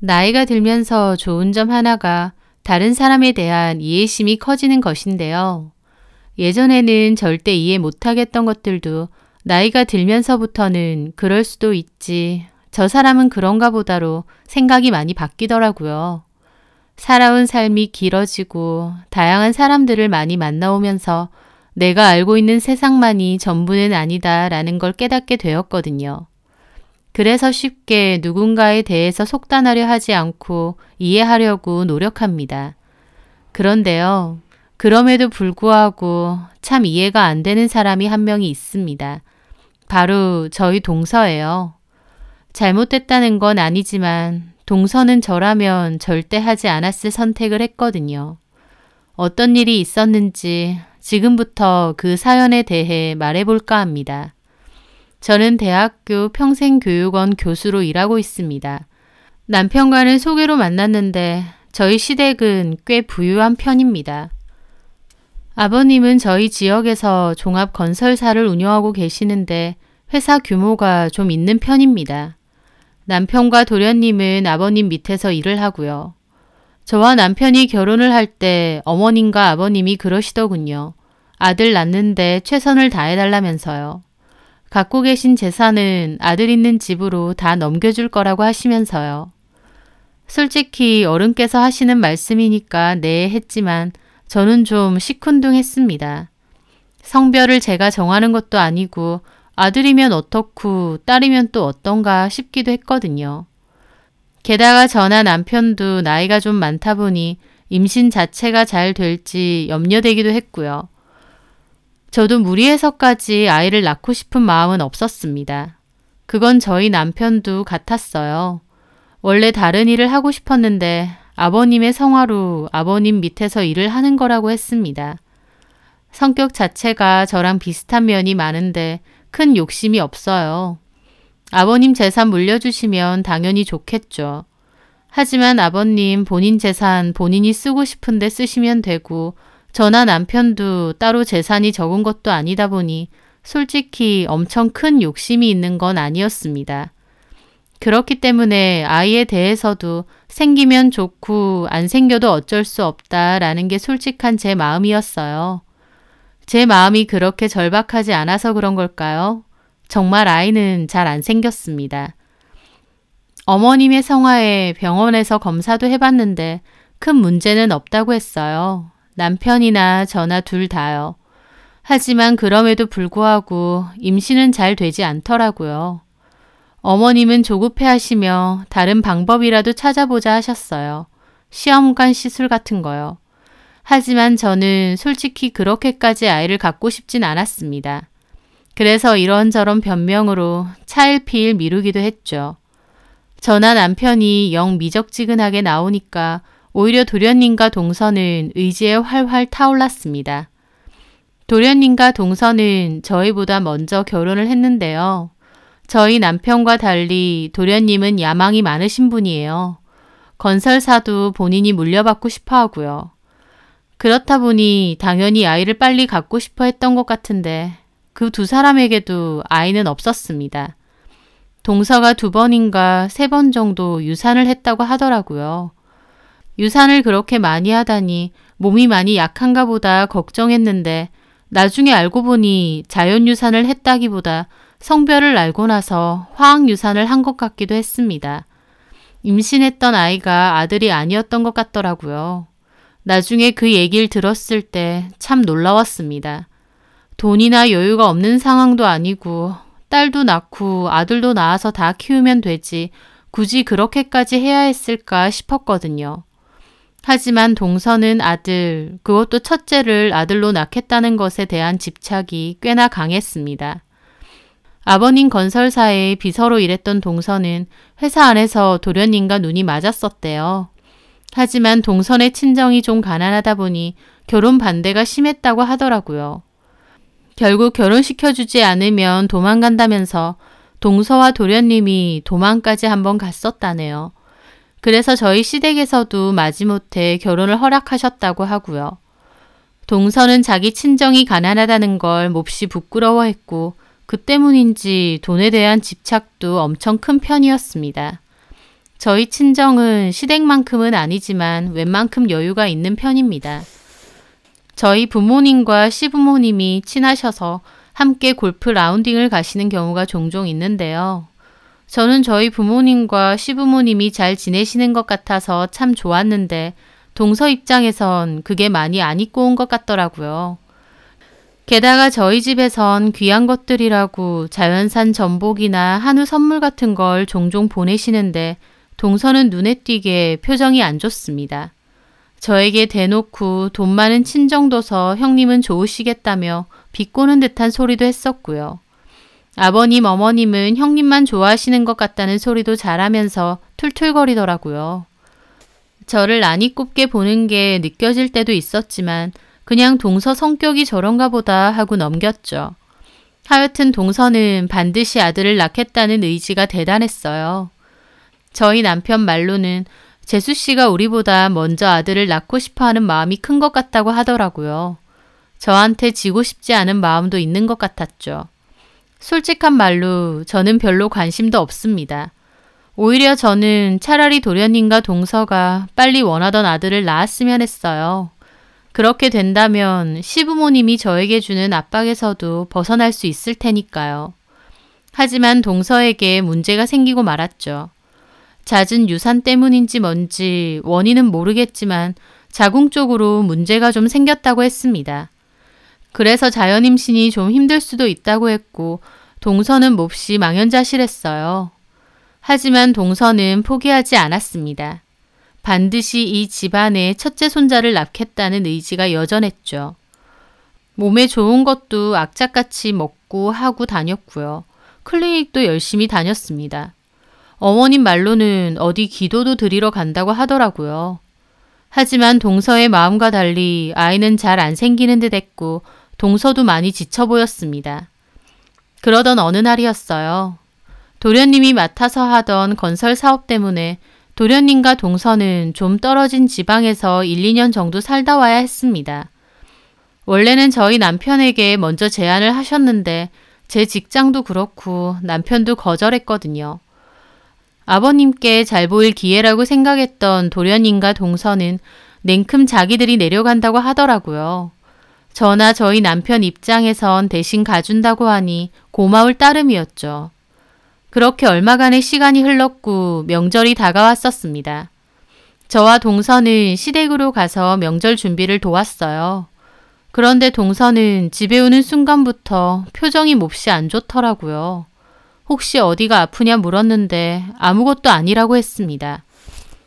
나이가 들면서 좋은 점 하나가 다른 사람에 대한 이해심이 커지는 것인데요. 예전에는 절대 이해 못하겠던 것들도 나이가 들면서부터는 그럴 수도 있지. 저 사람은 그런가 보다로 생각이 많이 바뀌더라고요. 살아온 삶이 길어지고 다양한 사람들을 많이 만나오면서 내가 알고 있는 세상만이 전부는 아니다라는 걸 깨닫게 되었거든요. 그래서 쉽게 누군가에 대해서 속단하려 하지 않고 이해하려고 노력합니다. 그런데요, 그럼에도 불구하고 참 이해가 안 되는 사람이 한 명이 있습니다. 바로 저희 동서예요. 잘못됐다는 건 아니지만 동서는 저라면 절대 하지 않았을 선택을 했거든요. 어떤 일이 있었는지 지금부터 그 사연에 대해 말해볼까 합니다. 저는 대학교 평생교육원 교수로 일하고 있습니다. 남편과는 소개로 만났는데 저희 시댁은 꽤 부유한 편입니다. 아버님은 저희 지역에서 종합건설사를 운영하고 계시는데 회사 규모가 좀 있는 편입니다. 남편과 도련님은 아버님 밑에서 일을 하고요. 저와 남편이 결혼을 할 때 어머님과 아버님이 그러시더군요. 아들 낳는데 최선을 다해달라면서요. 갖고 계신 재산은 아들 있는 집으로 다 넘겨줄 거라고 하시면서요. 솔직히 어른께서 하시는 말씀이니까 네 했지만 저는 좀 시큰둥했습니다. 성별을 제가 정하는 것도 아니고 아들이면 어떻고 딸이면 또 어떤가 싶기도 했거든요. 게다가 저나 남편도 나이가 좀 많다 보니 임신 자체가 잘 될지 염려되기도 했고요. 저도 무리해서까지 아이를 낳고 싶은 마음은 없었습니다. 그건 저희 남편도 같았어요. 원래 다른 일을 하고 싶었는데 아버님의 성화로 아버님 밑에서 일을 하는 거라고 했습니다. 성격 자체가 저랑 비슷한 면이 많은데 큰 욕심이 없어요. 아버님 재산 물려주시면 당연히 좋겠죠. 하지만 아버님 본인 재산 본인이 쓰고 싶은데 쓰시면 되고 저나 남편도 따로 재산이 적은 것도 아니다 보니 솔직히 엄청 큰 욕심이 있는 건 아니었습니다. 그렇기 때문에 아이에 대해서도 생기면 좋고 안 생겨도 어쩔 수 없다라는 게 솔직한 제 마음이었어요. 제 마음이 그렇게 절박하지 않아서 그런 걸까요? 정말 아이는 잘 안 생겼습니다. 어머님의 성화에 병원에서 검사도 해봤는데 큰 문제는 없다고 했어요. 남편이나 저나 둘 다요. 하지만 그럼에도 불구하고 임신은 잘 되지 않더라고요. 어머님은 조급해하시며 다른 방법이라도 찾아보자 하셨어요. 시험관 시술 같은 거요. 하지만 저는 솔직히 그렇게까지 아이를 갖고 싶진 않았습니다. 그래서 이런저런 변명으로 차일피일 미루기도 했죠. 저나 남편이 영 미적지근하게 나오니까 오히려 도련님과 동서는 의지에 활활 타올랐습니다. 도련님과 동서는 저희보다 먼저 결혼을 했는데요. 저희 남편과 달리 도련님은 야망이 많으신 분이에요. 건설사도 본인이 물려받고 싶어 하고요. 그렇다 보니 당연히 아이를 빨리 갖고 싶어 했던 것 같은데 그 두 사람에게도 아이는 없었습니다. 동서가 2번인가 3번 정도 유산을 했다고 하더라고요. 유산을 그렇게 많이 하다니 몸이 많이 약한가 보다 걱정했는데 나중에 알고 보니 자연유산을 했다기보다 성별을 알고 나서 화학유산을 한 것 같기도 했습니다. 임신했던 아이가 아들이 아니었던 것 같더라고요. 나중에 그 얘기를 들었을 때 참 놀라웠습니다. 돈이나 여유가 없는 상황도 아니고 딸도 낳고 아들도 낳아서 다 키우면 되지 굳이 그렇게까지 해야 했을까 싶었거든요. 하지만 동서는 아들, 그것도 첫째를 아들로 낳겠다는 것에 대한 집착이 꽤나 강했습니다. 아버님 건설사에 비서로 일했던 동서는 회사 안에서 도련님과 눈이 맞았었대요. 하지만 동선의 친정이 좀 가난하다 보니 결혼 반대가 심했다고 하더라고요. 결국 결혼시켜주지 않으면 도망간다면서 동서와 도련님이 도망까지 한번 갔었다네요. 그래서 저희 시댁에서도 마지못해 결혼을 허락하셨다고 하고요. 동서는 자기 친정이 가난하다는 걸 몹시 부끄러워했고 그 때문인지 돈에 대한 집착도 엄청 큰 편이었습니다. 저희 친정은 시댁만큼은 아니지만 웬만큼 여유가 있는 편입니다. 저희 부모님과 시부모님이 친하셔서 함께 골프 라운딩을 가시는 경우가 종종 있는데요. 저는 저희 부모님과 시부모님이 잘 지내시는 것 같아서 참 좋았는데 동서 입장에선 그게 많이 안 입고 온 것 같더라고요. 게다가 저희 집에선 귀한 것들이라고 자연산 전복이나 한우 선물 같은 걸 종종 보내시는데 동서는 눈에 띄게 표정이 안 좋습니다. 저에게 대놓고 돈 많은 친정도서 형님은 좋으시겠다며 비꼬는 듯한 소리도 했었고요. 아버님, 어머님은 형님만 좋아하시는 것 같다는 소리도 잘하면서 툴툴거리더라고요. 저를 안이 꼽게 보는 게 느껴질 때도 있었지만 그냥 동서 성격이 저런가 보다 하고 넘겼죠. 하여튼 동서는 반드시 아들을 낳겠다는 의지가 대단했어요. 저희 남편 말로는 재수 씨가 우리보다 먼저 아들을 낳고 싶어하는 마음이 큰 것 같다고 하더라고요. 저한테 지고 싶지 않은 마음도 있는 것 같았죠. 솔직한 말로 저는 별로 관심도 없습니다. 오히려 저는 차라리 도련님과 동서가 빨리 원하던 아들을 낳았으면 했어요. 그렇게 된다면 시부모님이 저에게 주는 압박에서도 벗어날 수 있을 테니까요. 하지만 동서에게 문제가 생기고 말았죠. 잦은 유산 때문인지 뭔지 원인은 모르겠지만 자궁적으로 문제가 좀 생겼다고 했습니다. 그래서 자연임신이 좀 힘들 수도 있다고 했고 동서는 몹시 망연자실했어요. 하지만 동서는 포기하지 않았습니다. 반드시 이 집안의 첫째 손자를 낳겠다는 의지가 여전했죠. 몸에 좋은 것도 악착같이 먹고 하고 다녔고요. 클리닉도 열심히 다녔습니다. 어머님 말로는 어디 기도도 드리러 간다고 하더라고요. 하지만 동서의 마음과 달리 아이는 잘 안 생기는 듯 했고 동서도 많이 지쳐 보였습니다. 그러던 어느 날이었어요. 도련님이 맡아서 하던 건설 사업 때문에 도련님과 동서는 좀 떨어진 지방에서 1, 2년 정도 살다 와야 했습니다. 원래는 저희 남편에게 먼저 제안을 하셨는데 제 직장도 그렇고 남편도 거절했거든요. 아버님께 잘 보일 기회라고 생각했던 도련님과 동서는 냉큼 자기들이 내려간다고 하더라고요. 저나 저희 남편 입장에선 대신 가준다고 하니 고마울 따름이었죠. 그렇게 얼마간의 시간이 흘렀고 명절이 다가왔었습니다. 저와 동서는 시댁으로 가서 명절 준비를 도왔어요. 그런데 동서는 집에 오는 순간부터 표정이 몹시 안 좋더라고요. 혹시 어디가 아프냐 물었는데 아무것도 아니라고 했습니다.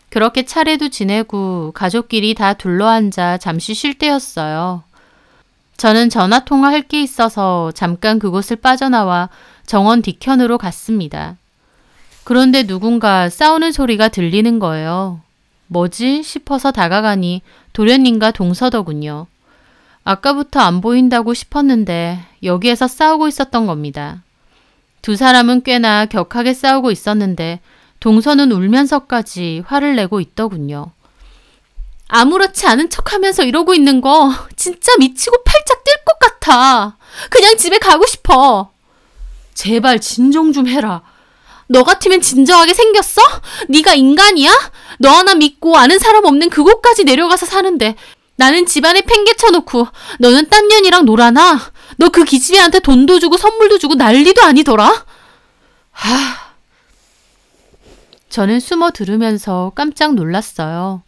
그렇게 차례도 지내고 가족끼리 다 둘러앉아 잠시 쉴 때였어요. 저는 전화통화할 게 있어서 잠깐 그곳을 빠져나와 정원 뒤편으로 갔습니다. 그런데 누군가 싸우는 소리가 들리는 거예요. 뭐지 싶어서 다가가니 도련님과 동서더군요. 아까부터 안 보인다고 싶었는데 여기에서 싸우고 있었던 겁니다. 두 사람은 꽤나 격하게 싸우고 있었는데 동서는 울면서까지 화를 내고 있더군요. 아무렇지 않은 척하면서 이러고 있는 거 진짜 미치고 팔짝 뛸 것 같아. 그냥 집에 가고 싶어. 제발 진정 좀 해라. 너 같으면 진정하게 생겼어? 네가 인간이야? 너 하나 믿고 아는 사람 없는 그곳까지 내려가서 사는데 나는 집안에 팽개쳐놓고 너는 딴 년이랑 놀아나? 너 그 기집애한테 돈도 주고 선물도 주고 난리도 아니더라? 저는 숨어 들으면서 깜짝 놀랐어요.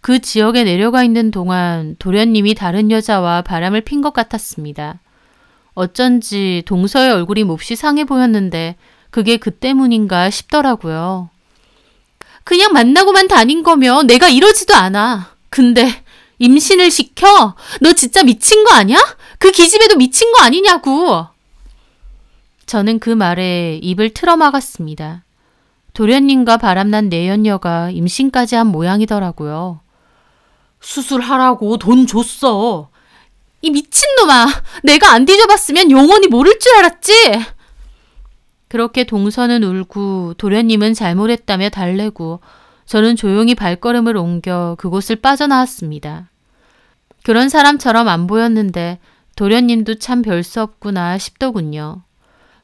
그 지역에 내려가 있는 동안 도련님이 다른 여자와 바람을 핀 것 같았습니다. 어쩐지 동서의 얼굴이 몹시 상해 보였는데 그게 그 때문인가 싶더라고요. 그냥 만나고만 다닌 거면 내가 이러지도 않아. 근데 임신을 시켜? 너 진짜 미친 거 아니야? 그 기집애도 미친 거 아니냐고. 저는 그 말에 입을 틀어막았습니다. 도련님과 바람난 내연녀가 임신까지 한 모양이더라고요. 수술하라고 돈 줬어. 이 미친놈아. 내가 안 뒤져봤으면 영원히 모를 줄 알았지. 그렇게 동서는 울고 도련님은 잘못했다며 달래고 저는 조용히 발걸음을 옮겨 그곳을 빠져나왔습니다. 그런 사람처럼 안 보였는데 도련님도 참 별 수 없구나 싶더군요.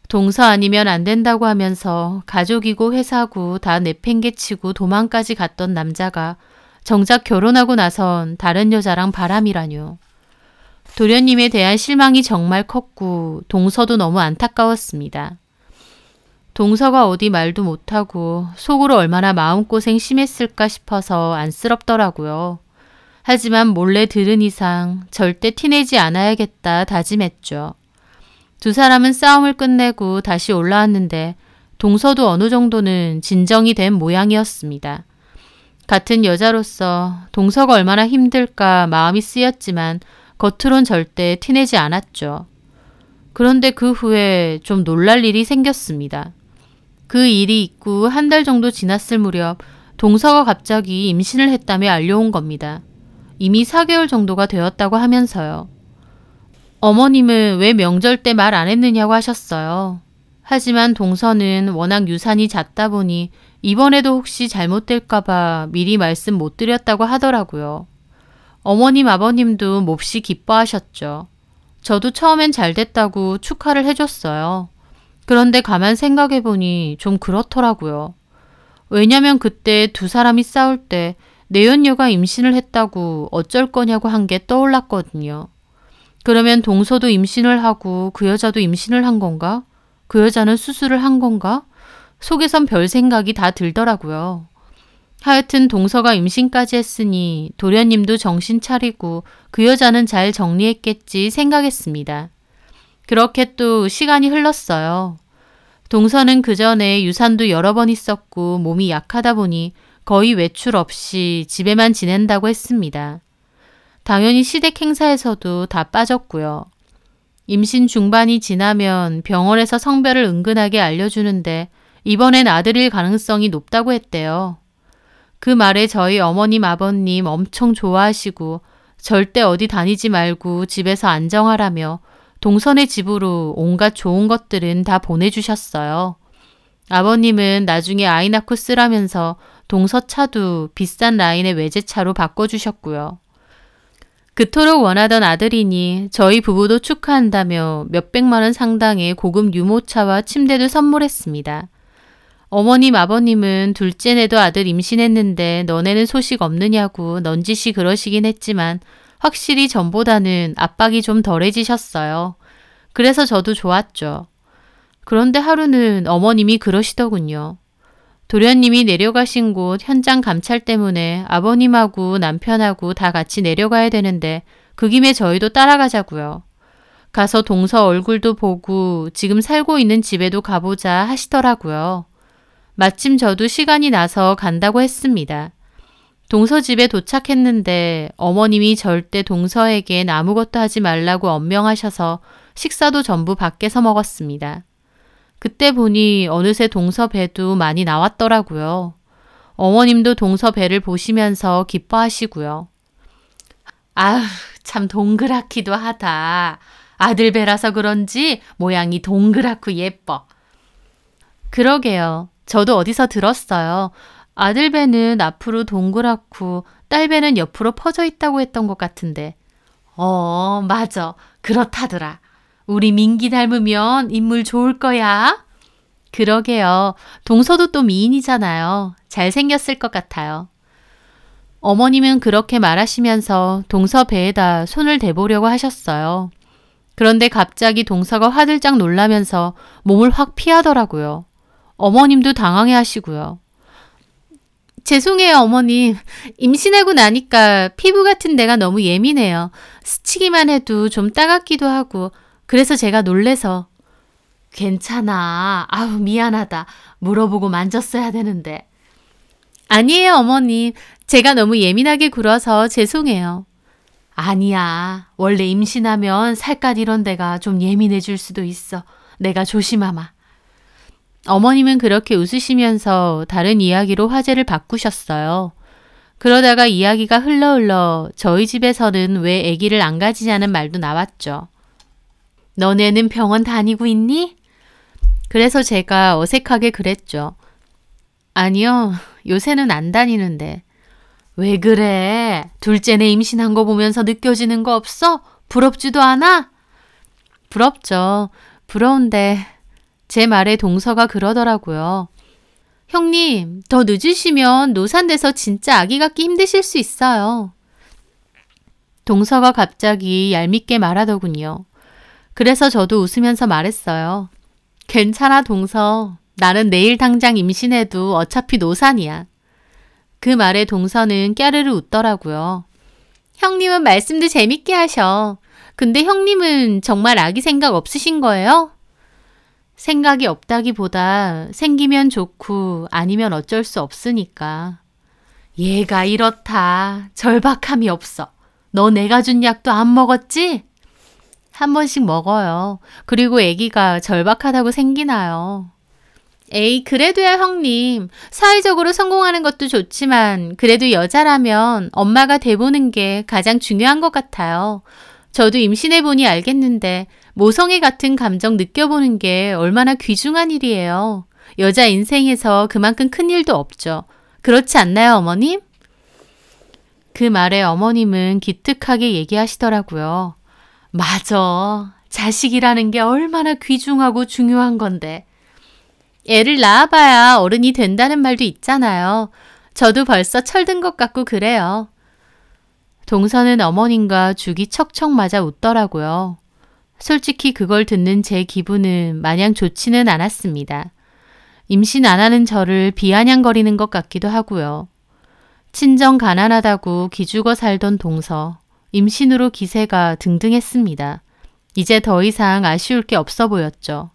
동서 아니면 안 된다고 하면서 가족이고 회사고 다 내팽개치고 도망까지 갔던 남자가 정작 결혼하고 나선 다른 여자랑 바람이라뇨. 도련님에 대한 실망이 정말 컸고 동서도 너무 안타까웠습니다. 동서가 어디 말도 못하고 속으로 얼마나 마음고생 심했을까 싶어서 안쓰럽더라고요. 하지만 몰래 들은 이상 절대 티내지 않아야겠다 다짐했죠. 두 사람은 싸움을 끝내고 다시 올라왔는데 동서도 어느 정도는 진정이 된 모양이었습니다. 같은 여자로서 동서가 얼마나 힘들까 마음이 쓰였지만 겉으론 절대 티내지 않았죠. 그런데 그 후에 좀 놀랄 일이 생겼습니다. 그 일이 있고 한 달 정도 지났을 무렵 동서가 갑자기 임신을 했다며 알려온 겁니다. 이미 4개월 정도가 되었다고 하면서요. 어머님은 왜 명절 때 말 안 했느냐고 하셨어요. 하지만 동서는 워낙 유산이 잦다 보니 이번에도 혹시 잘못될까봐 미리 말씀 못 드렸다고 하더라고요. 어머님 아버님도 몹시 기뻐하셨죠. 저도 처음엔 잘 됐다고 축하를 해줬어요. 그런데 가만 생각해보니 좀 그렇더라고요. 왜냐면 그때 두 사람이 싸울 때 내연녀가 임신을 했다고 어쩔 거냐고 한 게 떠올랐거든요. 그러면 동서도 임신을 하고 그 여자도 임신을 한 건가? 그 여자는 수술을 한 건가? 속에선 별 생각이 다 들더라고요. 하여튼 동서가 임신까지 했으니 도련님도 정신 차리고 그 여자는 잘 정리했겠지 생각했습니다. 그렇게 또 시간이 흘렀어요. 동서는 그 전에 유산도 여러 번 있었고 몸이 약하다 보니 거의 외출 없이 집에만 지낸다고 했습니다. 당연히 시댁 행사에서도 다 빠졌고요. 임신 중반이 지나면 병원에서 성별을 은근하게 알려주는데 이번엔 아들일 가능성이 높다고 했대요. 그 말에 저희 어머님 아버님 엄청 좋아하시고 절대 어디 다니지 말고 집에서 안정하라며 동선의 집으로 온갖 좋은 것들은 다 보내주셨어요. 아버님은 나중에 아이 낳고 쓰라면서 동서차도 비싼 라인의 외제차로 바꿔주셨고요. 그토록 원하던 아들이니 저희 부부도 축하한다며 몇백만 원 상당의 고급 유모차와 침대도 선물했습니다. 어머님 아버님은 둘째내도 아들 임신했는데 너네는 소식 없느냐고 넌지시 그러시긴 했지만 확실히 전보다는 압박이 좀 덜해지셨어요. 그래서 저도 좋았죠. 그런데 하루는 어머님이 그러시더군요. 도련님이 내려가신 곳 현장 감찰 때문에 아버님하고 남편하고 다 같이 내려가야 되는데 그 김에 저희도 따라가자고요. 가서 동서 얼굴도 보고 지금 살고 있는 집에도 가보자 하시더라고요. 마침 저도 시간이 나서 간다고 했습니다. 동서 집에 도착했는데 어머님이 절대 동서에겐 아무것도 하지 말라고 엄명하셔서 식사도 전부 밖에서 먹었습니다. 그때 보니 어느새 동서 배도 많이 나왔더라고요. 어머님도 동서 배를 보시면서 기뻐하시고요. 아휴, 참 동그랗기도 하다. 아들 배라서 그런지 모양이 동그랗고 예뻐. 그러게요. 저도 어디서 들었어요. 아들 배는 앞으로 동그랗고 딸 배는 옆으로 퍼져 있다고 했던 것 같은데. 맞아. 그렇다더라. 우리 민기 닮으면 인물 좋을 거야. 그러게요. 동서도 또 미인이잖아요. 잘생겼을 것 같아요. 어머님은 그렇게 말하시면서 동서 배에다 손을 대보려고 하셨어요. 그런데 갑자기 동서가 화들짝 놀라면서 몸을 확 피하더라고요. 어머님도 당황해 하시고요. 죄송해요, 어머님. 임신하고 나니까 피부 같은 데가 너무 예민해요. 스치기만 해도 좀 따갑기도 하고 그래서 제가 놀래서. 괜찮아. 아우 미안하다. 물어보고 만졌어야 되는데. 아니에요, 어머님. 제가 너무 예민하게 굴어서 죄송해요. 아니야. 원래 임신하면 살갗 이런 데가 좀 예민해질 수도 있어. 내가 조심하마. 어머님은 그렇게 웃으시면서 다른 이야기로 화제를 바꾸셨어요. 그러다가 이야기가 흘러 저희 집에서는 왜 아기를 안 가지냐는 말도 나왔죠. 너네는 병원 다니고 있니? 그래서 제가 어색하게 그랬죠. 아니요, 요새는 안 다니는데. 왜 그래? 둘째네 임신한 거 보면서 느껴지는 거 없어? 부럽지도 않아? 부럽죠. 부러운데 제 말에 동서가 그러더라고요. 형님, 더 늦으시면 노산돼서 진짜 아기 갖기 힘드실 수 있어요. 동서가 갑자기 얄밉게 말하더군요. 그래서 저도 웃으면서 말했어요. 괜찮아, 동서. 나는 내일 당장 임신해도 어차피 노산이야. 그 말에 동서는 깨르르 웃더라고요. 형님은 말씀도 재밌게 하셔. 근데 형님은 정말 아기 생각 없으신 거예요? 생각이 없다기보다 생기면 좋고 아니면 어쩔 수 없으니까. 얘가 이렇다. 절박함이 없어. 너 내가 준 약도 안 먹었지? 한 번씩 먹어요. 그리고 아기가 절박하다고 생기나요? 에이, 그래도야 형님. 사회적으로 성공하는 것도 좋지만 그래도 여자라면 엄마가 돼보는 게 가장 중요한 것 같아요. 저도 임신해보니 알겠는데 모성애 같은 감정 느껴보는 게 얼마나 귀중한 일이에요. 여자 인생에서 그만큼 큰 일도 없죠. 그렇지 않나요, 어머님? 그 말에 어머님은 기특하게 얘기하시더라고요. 맞아. 자식이라는 게 얼마나 귀중하고 중요한 건데. 애를 낳아봐야 어른이 된다는 말도 있잖아요. 저도 벌써 철든 것 같고 그래요. 동서는 어머님과 죽이 척척 맞아 웃더라고요. 솔직히 그걸 듣는 제 기분은 마냥 좋지는 않았습니다. 임신 안 하는 저를 비아냥거리는 것 같기도 하고요. 친정 가난하다고 기죽어 살던 동서, 임신으로 기세가 등등했습니다. 이제 더 이상 아쉬울 게 없어 보였죠.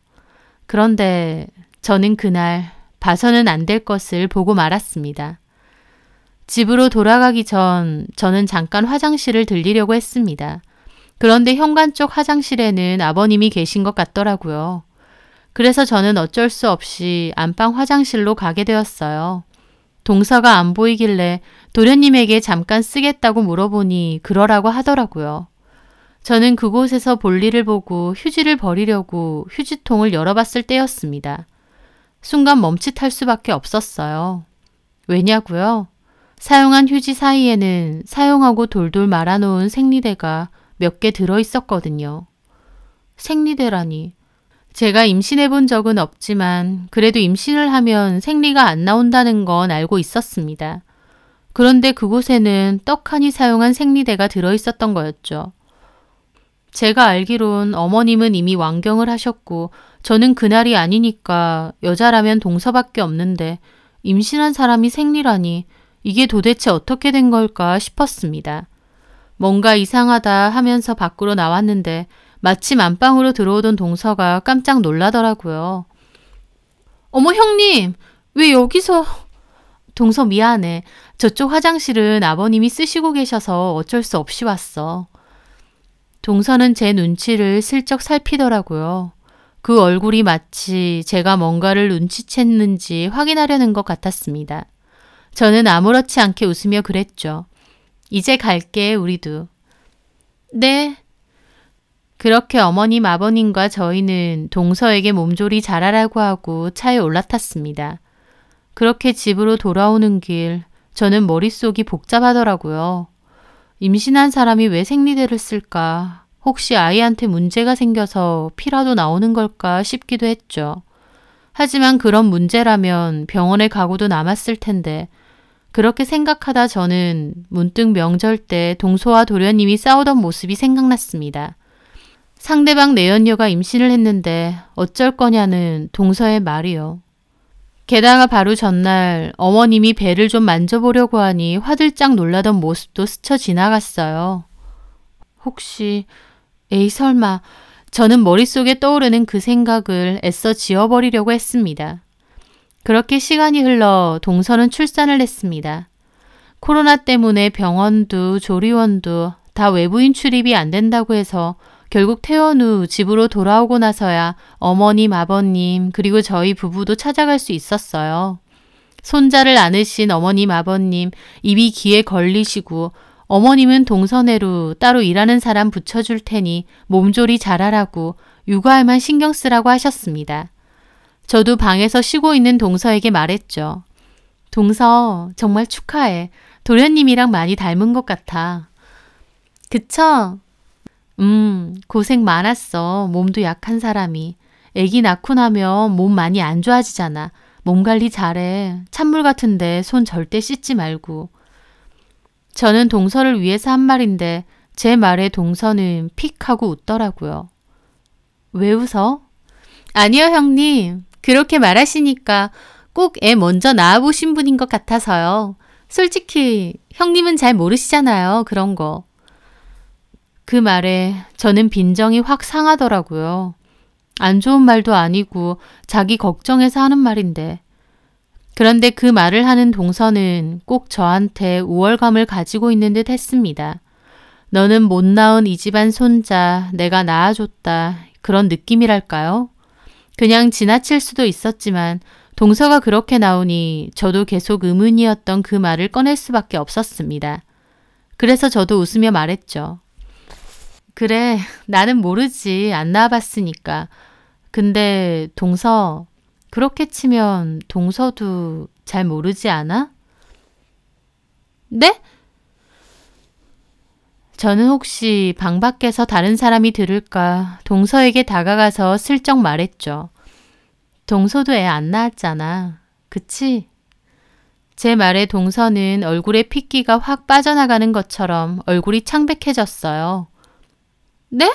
그런데 저는 그날 봐서는 안 될 것을 보고 말았습니다. 집으로 돌아가기 전 저는 잠깐 화장실을 들리려고 했습니다. 그런데 현관 쪽 화장실에는 아버님이 계신 것 같더라고요. 그래서 저는 어쩔 수 없이 안방 화장실로 가게 되었어요. 동서가 안 보이길래 도련님에게 잠깐 쓰겠다고 물어보니 그러라고 하더라고요. 저는 그곳에서 볼일을 보고 휴지를 버리려고 휴지통을 열어봤을 때였습니다. 순간 멈칫할 수밖에 없었어요. 왜냐고요? 사용한 휴지 사이에는 사용하고 돌돌 말아놓은 생리대가 몇 개 들어있었거든요. 생리대라니. 제가 임신해 본 적은 없지만 그래도 임신을 하면 생리가 안 나온다는 건 알고 있었습니다. 그런데 그곳에는 떡하니 사용한 생리대가 들어있었던 거였죠. 제가 알기론 어머님은 이미 완경을 하셨고 저는 그날이 아니니까 여자라면 동서밖에 없는데 임신한 사람이 생리라니 이게 도대체 어떻게 된 걸까 싶었습니다. 뭔가 이상하다 하면서 밖으로 나왔는데 마침 안방으로 들어오던 동서가 깜짝 놀라더라고요. 어머 형님, 왜 여기서... 동서 미안해. 저쪽 화장실은 아버님이 쓰시고 계셔서 어쩔 수 없이 왔어. 동서는 제 눈치를 슬쩍 살피더라고요. 그 얼굴이 마치 제가 뭔가를 눈치챘는지 확인하려는 것 같았습니다. 저는 아무렇지 않게 웃으며 그랬죠. 이제 갈게, 우리도. 네. 그렇게 어머님, 아버님과 저희는 동서에게 몸조리 잘하라고 하고 차에 올라탔습니다. 그렇게 집으로 돌아오는 길, 저는 머릿속이 복잡하더라고요. 임신한 사람이 왜 생리대를 쓸까? 혹시 아이한테 문제가 생겨서 피라도 나오는 걸까 싶기도 했죠. 하지만 그런 문제라면 병원에 가고도 남았을 텐데 그렇게 생각하다 저는 문득 명절 때 동서와 도련님이 싸우던 모습이 생각났습니다. 상대방 내연녀가 임신을 했는데 어쩔 거냐는 동서의 말이요. 게다가 바로 전날 어머님이 배를 좀 만져보려고 하니 화들짝 놀라던 모습도 스쳐 지나갔어요. 혹시... 에이 설마... 저는 머릿속에 떠오르는 그 생각을 애써 지워버리려고 했습니다. 그렇게 시간이 흘러 동서는 출산을 했습니다. 코로나 때문에 병원도 조리원도 다 외부인 출입이 안 된다고 해서 결국 퇴원 후 집으로 돌아오고 나서야 어머님, 아버님 그리고 저희 부부도 찾아갈 수 있었어요. 손자를 안으신 어머님, 아버님 입이 귀에 걸리시고 어머님은 동서내로 따로 일하는 사람 붙여줄 테니 몸조리 잘하라고 육아에만 신경 쓰라고 하셨습니다. 저도 방에서 쉬고 있는 동서에게 말했죠. 동서 정말 축하해. 도련님이랑 많이 닮은 것 같아. 그쵸? 고생 많았어. 몸도 약한 사람이. 애기 낳고 나면 몸 많이 안 좋아지잖아. 몸 관리 잘해. 찬물 같은데 손 절대 씻지 말고. 저는 동서를 위해서 한 말인데 제 말에 동서는 픽 하고 웃더라고요. 왜 웃어? 아니요, 형님. 그렇게 말하시니까 꼭 애 먼저 낳아보신 분인 것 같아서요. 솔직히 형님은 잘 모르시잖아요. 그런 거. 그 말에 저는 빈정이 확 상하더라고요. 안 좋은 말도 아니고 자기 걱정해서 하는 말인데. 그런데 그 말을 하는 동서는 꼭 저한테 우월감을 가지고 있는 듯 했습니다. 너는 못 낳은 이 집안 손자, 내가 낳아줬다. 그런 느낌이랄까요? 그냥 지나칠 수도 있었지만 동서가 그렇게 나오니 저도 계속 의문이었던 그 말을 꺼낼 수밖에 없었습니다. 그래서 저도 웃으며 말했죠. 그래, 나는 모르지. 안 낳아봤으니까. 근데 동서, 그렇게 치면 동서도 잘 모르지 않아? 네? 저는 혹시 방 밖에서 다른 사람이 들을까 동서에게 다가가서 슬쩍 말했죠. 동서도 애 안 낳았잖아. 그치? 제 말에 동서는 얼굴에 핏기가 확 빠져나가는 것처럼 얼굴이 창백해졌어요. 네?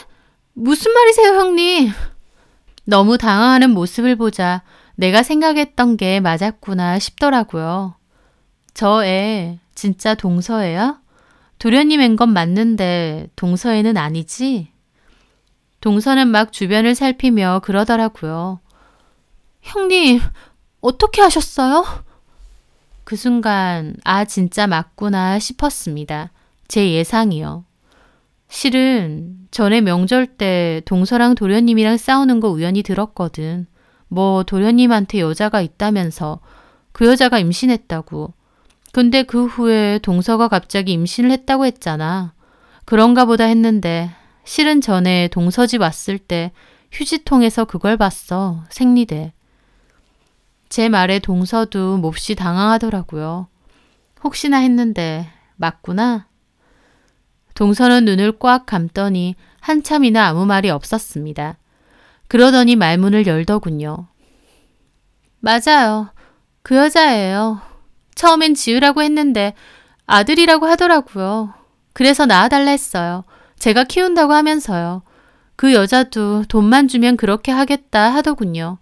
무슨 말이세요, 형님? 너무 당황하는 모습을 보자 내가 생각했던 게 맞았구나 싶더라고요. 저 애 진짜 동서애야? 도련님 앤 건 맞는데 동서애는 아니지? 동서는 막 주변을 살피며 그러더라고요. 형님, 어떻게 하셨어요? 그 순간 진짜 맞구나 싶었습니다. 제 예상이요. 실은 전에 명절 때 동서랑 도련님이랑 싸우는 거 우연히 들었거든. 뭐 도련님한테 여자가 있다면서 그 여자가 임신했다고. 근데 그 후에 동서가 갑자기 임신을 했다고 했잖아. 그런가 보다 했는데 실은 전에 동서 집 왔을 때 휴지통에서 그걸 봤어. 생리대. 제 말에 동서도 몹시 당황하더라고요. 혹시나 했는데 맞구나. 동서는 눈을 꽉 감더니 한참이나 아무 말이 없었습니다. 그러더니 말문을 열더군요. 맞아요. 그 여자예요. 처음엔 지으라고 했는데 아들이라고 하더라고요. 그래서 낳아달라 했어요. 제가 키운다고 하면서요. 그 여자도 돈만 주면 그렇게 하겠다 하더군요.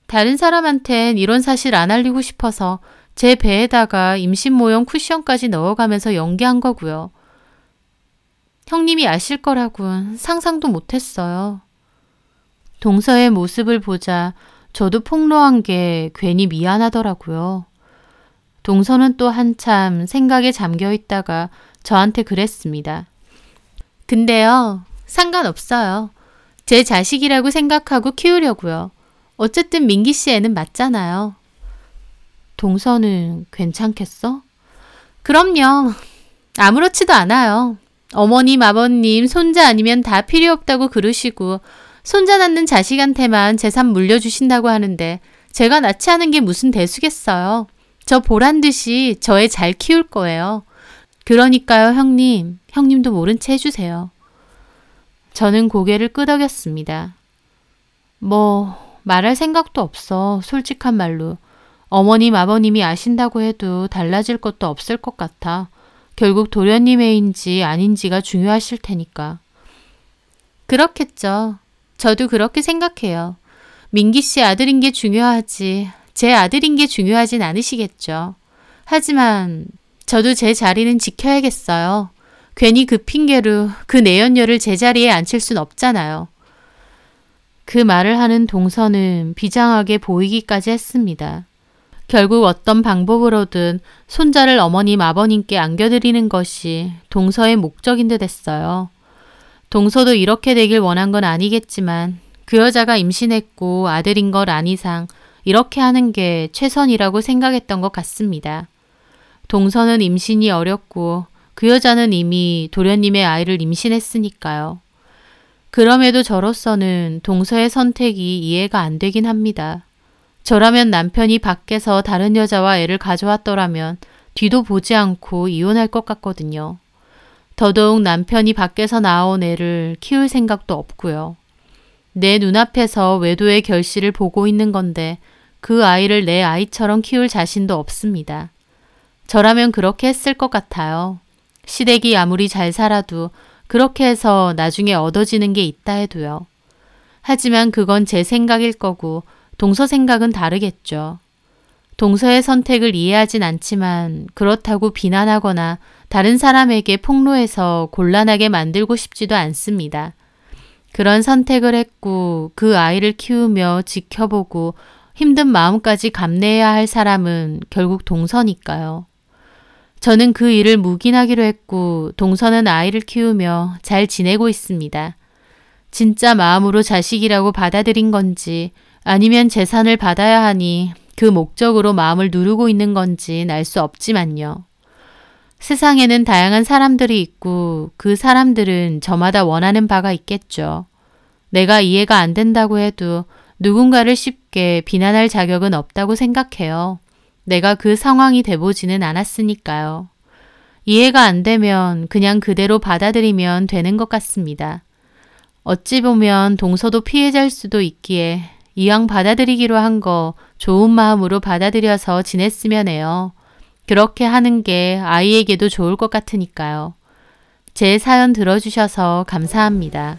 다른 사람한텐 이런 사실 안 알리고 싶어서 제 배에다가 임신 모형 쿠션까지 넣어가면서 연기한 거고요. 형님이 아실 거라곤 상상도 못했어요. 동서의 모습을 보자 저도 폭로한 게 괜히 미안하더라고요. 동서는 또 한참 생각에 잠겨 있다가 저한테 그랬습니다. 근데요, 상관없어요. 제 자식이라고 생각하고 키우려고요. 어쨌든 민기 씨 애는 맞잖아요. 동서는 괜찮겠어? 그럼요. 아무렇지도 않아요. 어머님, 아버님, 손자 아니면 다 필요 없다고 그러시고 손자 낳는 자식한테만 재산 물려주신다고 하는데 제가 낳지 않은 게 무슨 대수겠어요. 저 보란 듯이 저 애 잘 키울 거예요. 그러니까요, 형님. 형님도 모른 채 해주세요. 저는 고개를 끄덕였습니다. 말할 생각도 없어. 솔직한 말로. 어머님, 아버님이 아신다고 해도 달라질 것도 없을 것 같아. 결국 도련님 애인지 아닌지가 중요하실 테니까. 그렇겠죠. 저도 그렇게 생각해요. 민기 씨 아들인 게 중요하지 제 아들인 게 중요하진 않으시겠죠. 하지만 저도 제 자리는 지켜야겠어요. 괜히 그 핑계로 그 내연녀를 제 자리에 앉힐 순 없잖아요. 그 말을 하는 동서는 비장하게 보이기까지 했습니다. 결국 어떤 방법으로든 손자를 어머님 아버님께 안겨드리는 것이 동서의 목적인 듯 했어요. 동서도 이렇게 되길 원한 건 아니겠지만 그 여자가 임신했고 아들인 걸 안 이상 이렇게 하는 게 최선이라고 생각했던 것 같습니다. 동서는 임신이 어렵고 그 여자는 이미 도련님의 아이를 임신했으니까요. 그럼에도 저로서는 동서의 선택이 이해가 안 되긴 합니다. 저라면 남편이 밖에서 다른 여자와 애를 가져왔더라면 뒤도 보지 않고 이혼할 것 같거든요. 더더욱 남편이 밖에서 낳아온 애를 키울 생각도 없고요. 내 눈앞에서 외도의 결실을 보고 있는 건데 그 아이를 내 아이처럼 키울 자신도 없습니다. 저라면 그렇게 했을 것 같아요. 시댁이 아무리 잘 살아도 그렇게 해서 나중에 얻어지는 게 있다 해도요. 하지만 그건 제 생각일 거고 동서 생각은 다르겠죠. 동서의 선택을 이해하진 않지만 그렇다고 비난하거나 다른 사람에게 폭로해서 곤란하게 만들고 싶지도 않습니다. 그런 선택을 했고 그 아이를 키우며 지켜보고 힘든 마음까지 감내해야 할 사람은 결국 동서니까요. 저는 그 일을 묵인하기로 했고 동서는 아이를 키우며 잘 지내고 있습니다. 진짜 마음으로 자식이라고 받아들인 건지 아니면 재산을 받아야 하니 그 목적으로 마음을 누르고 있는 건진 알 수 없지만요. 세상에는 다양한 사람들이 있고 그 사람들은 저마다 원하는 바가 있겠죠. 내가 이해가 안 된다고 해도 누군가를 쉽게 비난할 자격은 없다고 생각해요. 내가 그 상황이 돼보지는 않았으니까요. 이해가 안 되면 그냥 그대로 받아들이면 되는 것 같습니다. 어찌 보면 동서도 피해자일 수도 있기에 이왕 받아들이기로 한 거 좋은 마음으로 받아들여서 지냈으면 해요. 그렇게 하는 게 아이에게도 좋을 것 같으니까요. 제 사연 들어주셔서 감사합니다.